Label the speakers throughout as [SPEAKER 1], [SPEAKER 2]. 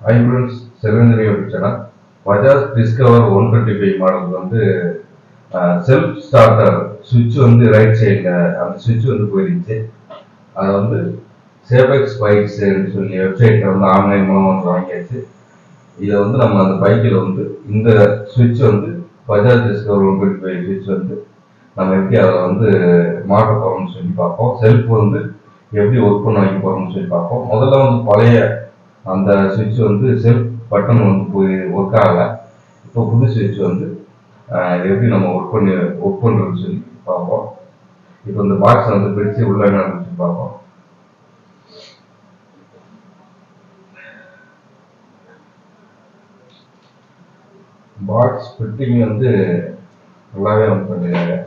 [SPEAKER 1] High friends, செல்வந்திரி channel. Bajaj discover 125 model வந்து self starter சுவிட்ச் வந்து ரைட் சைடில் அந்த சுவிட்ச் வந்து போயிருந்துச்சு. அதை வந்து சேபெக்ஸ் பைக்ஸ்ன்னு சொல்லி வெப்சைட்டில் வந்து ஆன்லைன் மூலம் வந்து வாங்கியாச்சு. இதை வந்து நம்ம அந்த பைக்கில் வந்து இந்த சுவிட்ச் வந்து பஜாஜ் டிஸ்கவர் 125 சுவிட்ச் வந்து நம்ம எப்படி அதை வந்து மாட்ட போகிறோம்னு சொல்லி பார்ப்போம். செல்ஃப் வந்து எப்படி ஒர்க் பண்ண வைக்க போகிறோம்னு சொல்லி பார்ப்போம். முதல்ல வந்து பழைய அந்த சுவிட்ச் வந்து செல்ஃப் பட்டன் வந்து போய் ஒர்க் ஆகலை. இப்போ புது சுவிட்ச் வந்து எப்படி நம்ம ஒர்க் பண்ணுறதுன்னு சொல்லி பார்ப்போம். இப்போ இந்த பாக்ஸ் வந்து பிரித்து உள்ள என்ன சொல்லி பார்ப்போம். பாக்ஸ் ஃபிட்டிங் வந்து நல்லாவே வந்து பண்ணிடுறாங்க.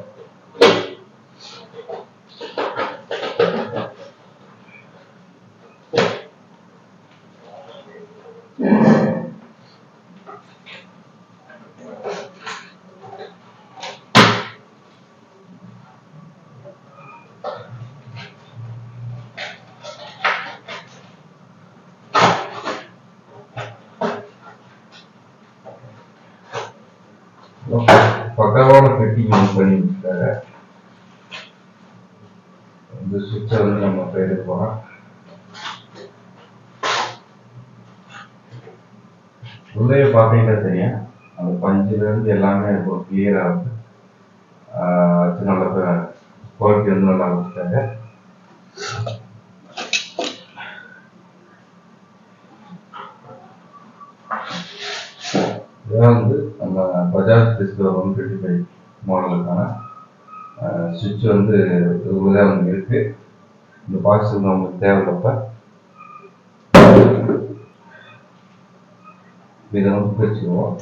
[SPEAKER 1] பக்காவான ஃபிட்டிங் வந்து பண்ணி கொடுத்தாங்க. இந்த சுவிட்சை வந்து நம்ம எடுக்க போகிறோம். உள்ளே பார்த்தீங்கன்னா தெரியும், அந்த பஞ்சிலேருந்து எல்லாமே ஒரு கிளியராக வந்து வச்சு நல்லா குவாலிட்டி வந்து நல்லா வச்சுட்டாங்க. இதான் வந்து நம்ம பஜாஜ் டிஸ்கவர் 125 மாடலுக்கான சுவிட்ச் வந்து இதுதான் வந்து இருக்கு. இந்த பாக்ஸ் வந்து நமக்கு தேவைப்பட்ட இதை வந்து பிரிச்சுக்குவோம்.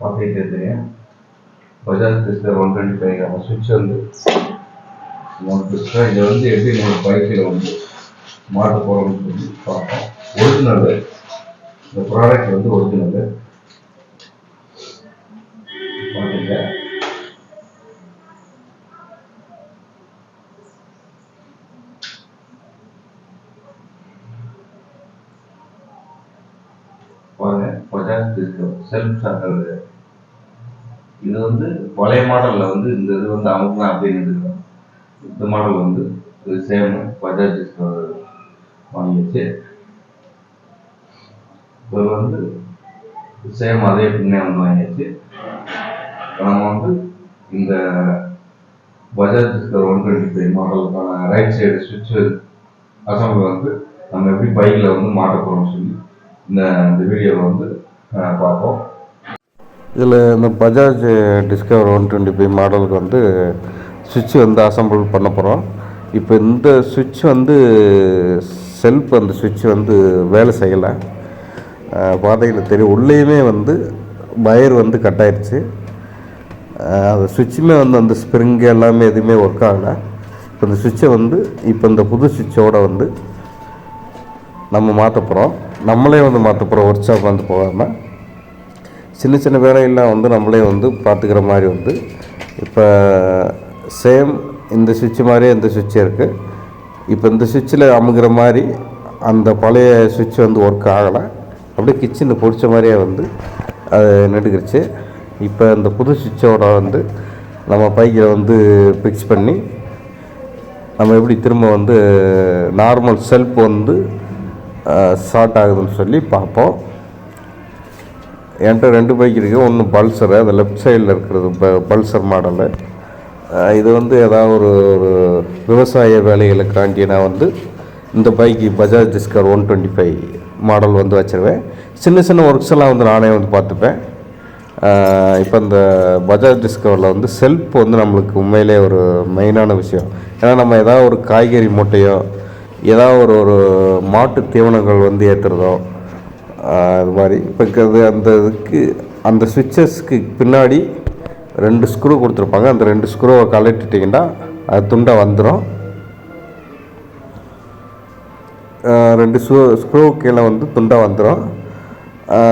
[SPEAKER 1] பார்த்துக்கிட்டே தெரியும், பஜாஜ் டிஸ்கவர் 125 சுவிட்ச் வந்து இதை வந்து எப்படி நம்ம பைக்கில் வந்து மாட்ட போகிறோம்னு சொல்லி பார்ப்போம். ஒரிஜினல் இந்த ப்ராடக்ட் வந்து ஒரிஜினல் பார்த்துங்க. பாருங்க, பஜாஜ் டிஸ்கவர் செல்ஃப் ஸ்டார்டர். இது வந்து பழைய மாடலில் வந்து இந்த இது வந்து அமுக்கலாம் அப்படின்னு எடுத்துக்கலாம். இந்த மாடல் வந்து இது சேம் பஜாஜ் டிஸ்கவர் வாங்கிடுச்சு. இது வந்து சேம் அதே பின்னே வந்து வாங்கிடுச்சு. நம்ம வந்து இந்த பஜாஜ் டிஸ்கவர் 125 மாடலுக்கான ரைட் சைடு சுவிட்ச் அசம்பிள் வந்து நம்ம எப்படி பைக்கில் வந்து மாட்ட போகிறோம்னு சொல்லி இந்த வீடியோவை வந்து பார்ப்போம்.
[SPEAKER 2] இதில் இந்த பஜாஜ் டிஸ்கவர் 125 மாடலுக்கு வந்து சுவிட்ச் வந்து அசம்பிள் பண்ண போகிறோம். இப்போ இந்த சுவிட்ச் வந்து செல்ஃப் அந்த சுவிட்ச் வந்து வேலை செய்யலை. பார்த்தீங்கன்னா தெரியும், உள்ளேயுமே வந்து வயர் வந்து கட் ஆயிடுச்சு. அந்த சுவிட்சுமே வந்து அந்த ஸ்ப்ரிங்கு எல்லாமே எதுவுமே ஒர்க் ஆகலை. இப்போ இந்த சுவிட்சை வந்து இப்போ இந்த புது சுவிட்சோடு வந்து நம்ம மாற்ற போகிறோம். நம்மளே வந்து மாற்ற போகிறோம். ஒர்க் ஷாப் வந்து போகாமல் சின்ன சின்ன வேலையெல்லாம் வந்து நம்மளே வந்து பார்த்துக்கிற மாதிரி வந்து இப்போ சேம் இந்த சுவிட்சு மாதிரியே இந்த சுவிட்சே இருக்குது. இப்போ இந்த சுவிட்சில் அமுகிற மாதிரி அந்த பழைய சுவிட்ச் வந்து ஒர்க் ஆகலை. அப்படியே கிச்சனில் பிடிச்ச மாதிரியே வந்து அது நெடுக்கிடுச்சு. இப்போ இந்த புது சுவிட்சோட வந்து நம்ம பைக்கில் வந்து ஃபிக்ஸ் பண்ணி நம்ம எப்படி திரும்ப வந்து நார்மல் செல்ஃப் வந்து ஸ்டார்ட் ஆகுதுன்னு சொல்லி பார்ப்போம். என்கிட்ட 2 பைக் இருக்குது. ஒன்று பல்சரு, அது லெஃப்ட் சைடில் இருக்கிறது பல்சர் மாடலு. இது வந்து ஏதாவது ஒரு விவசாய வேலைகளுக்காண்டி நான் வந்து இந்த பைக்கு பஜாஜ் டிஸ்கவர் 125 மாடல் வந்து வச்சுருவேன். சின்ன சின்ன ஒர்க்ஸ் எல்லாம் வந்து நானே வந்து பார்த்துப்பேன். இப்போ இந்த பஜாஜ் டிஸ்கவரில் வந்து செல்ஃப் வந்து நம்மளுக்கு உண்மையிலே ஒரு மெயினான விஷயம். ஏன்னா நம்ம ஏதாவது ஒரு காய்கறி மூட்டையோ ஏதாவது ஒரு மாட்டு தீவனங்கள் வந்து ஏற்றுறதோ அது மாதிரி இப்போ அந்த இதுக்கு அந்த சுவிட்சஸ்க்கு பின்னாடி 2 ஸ்க்ரூ கொடுத்துருப்பாங்க. அந்த 2 ஸ்க்ரூவை கழட்டிட்டிங்கன்னா அது துண்டாக வந்துடும். 2 ஸ்க்ரூ கீழே வந்து துண்டாக வந்துடும்.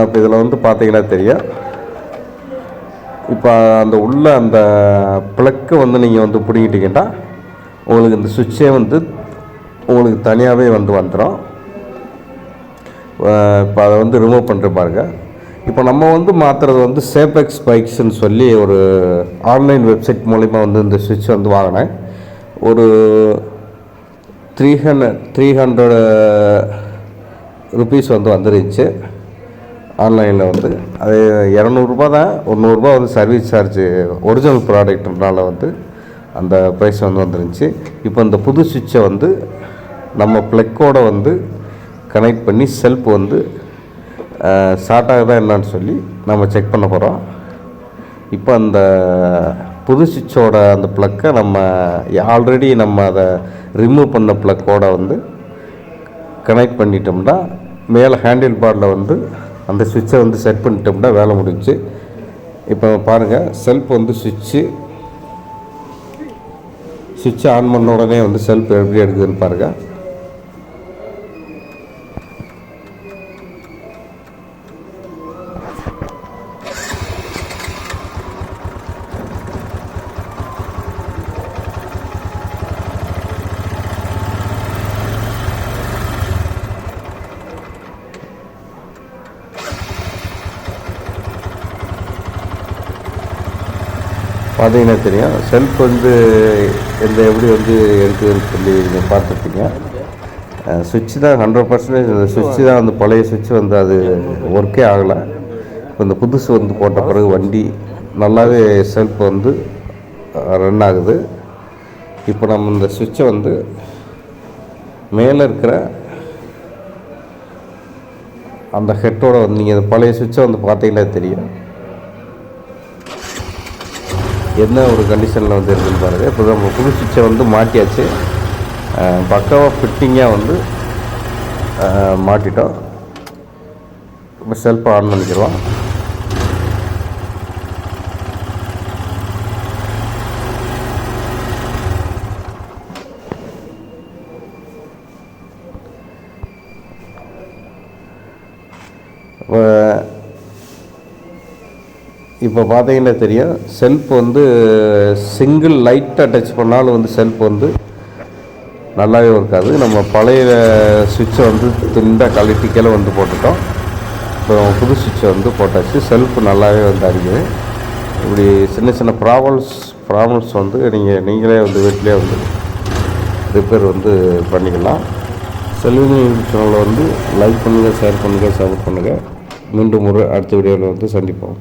[SPEAKER 2] இப்போ இதில் வந்து பார்த்தீங்கன்னா தெரியும். இப்போ அந்த உள்ள அந்த ப்ளக்கை வந்து நீங்கள் வந்து பிடிங்கிட்டீங்கன்னா உங்களுக்கு இந்த சுவிட்சே வந்து உங்களுக்கு தனியாகவே வந்து வந்துடும். இப்போ அதை வந்து ரிமூவ் பண்ணுற பாருங்க. இப்போ நம்ம வந்து மாற்றுறது வந்து சேபெக்ஸ் பைக்ஸ்ன்னு சொல்லி ஒரு ஆன்லைன் வெப்சைட் மூலிமா வந்து இந்த சுவிட்ச் வந்து வாங்கினேன். ஒரு 300 ருபீஸ் வந்து வந்துருந்துச்சு ஆன்லைனில் வந்து. அது 200 ரூபா தான். ஒரு 100 ரூபா வந்து சர்வீஸ் சார்ஜ் ஒரிஜினல் ப்ராடக்ட்னால வந்து அந்த ப்ரைஸ் வந்து வந்துருந்துச்சு. இப்போ இந்த புது சுவிட்சை வந்து நம்ம ப்ளக்கோடு வந்து கனெக்ட் பண்ணி செல்ஃப் வந்து ஷார்ட் ஆகுதா என்னன்னு சொல்லி நம்ம செக் பண்ண போகிறோம். இப்போ அந்த புது சுவிட்சோட அந்த ப்ளக்கை நம்ம ஆல்ரெடி நம்ம அதை ரிமூவ் பண்ண ப்ளக்கோடு வந்து கனெக்ட் பண்ணிட்டோம்னா மேலே ஹேண்டில் பார்டில் வந்து அந்த சுவிட்சை வந்து செட் பண்ணிட்டோம்னா வேலை முடிஞ்சு. இப்போ பாருங்கள், செல்ஃப் வந்து சுவிட்சை ஆன் பண்ண உடனே வந்து செல்ஃப் எப்படி எடுக்குதுன்னு பாருங்கள். பார்த்தீங்கன்னா தெரியும் செல்ஃப் வந்து எப்படி வந்து எடுக்குதுன்னு சொல்லி நீங்கள் பார்த்துருப்பீங்க. சுவிட்சு தான் 100% இந்த சுவிட்சு தான் வந்து பழைய சுவிட்சு வந்து அது ஒர்க்கே ஆகலை. இப்போ இந்த புதுசு வந்து போட்ட பிறகு வண்டி நல்லாவே செல்ஃப் வந்து ரன் ஆகுது. இப்போ நம்ம இந்த சுவிட்சை வந்து மேலே இருக்கிற அந்த ஹெட்டோட வந்து நீங்கள் பழைய சுவிட்சை வந்து பார்த்தீங்கன்னா தெரியும் என்ன ஒரு கண்டிஷனில் வந்து இருக்குன்னு பாருங்கள். இப்போ நம்ம புது சுவிட்சை வந்து மாட்டியாச்சு. பக்காவாக ஃபிட்டிங்காக வந்து மாட்டிட்டோம். இப்போ செல்ஃபை ஆன் பண்ணிக்கிறோம். இப்போ பார்த்தீங்கன்னா தெரியும் செல்ஃப் வந்து சிங்கிள் லைட்டாக டச் பண்ணாலும் வந்து செல்ஃப் வந்து நல்லாவே இருக்காது. நம்ம பழைய சுவிட்சை வந்து துண்டாக கழட்டிக்கெல்லாம் வந்து போட்டுட்டோம். இப்போ புது சுவிட்சை வந்து போட்டாச்சு. செல்ஃப் நல்லாவே வந்து அடிக்குது. இப்படி சின்ன சின்ன ப்ராப்ளம்ஸ் வந்து நீங்களே வந்து வீட்டிலே வந்து ரிப்பேர் வந்து பண்ணிக்கலாம். செல்வினி யூடியூப் சேனலை வந்து லைக் பண்ணுங்கள், ஷேர் பண்ணுங்கள், சப்போர்ட் பண்ணுங்கள். மீண்டும் ஒரு அடுத்த வீடியோவில் வந்து சந்திப்போம்.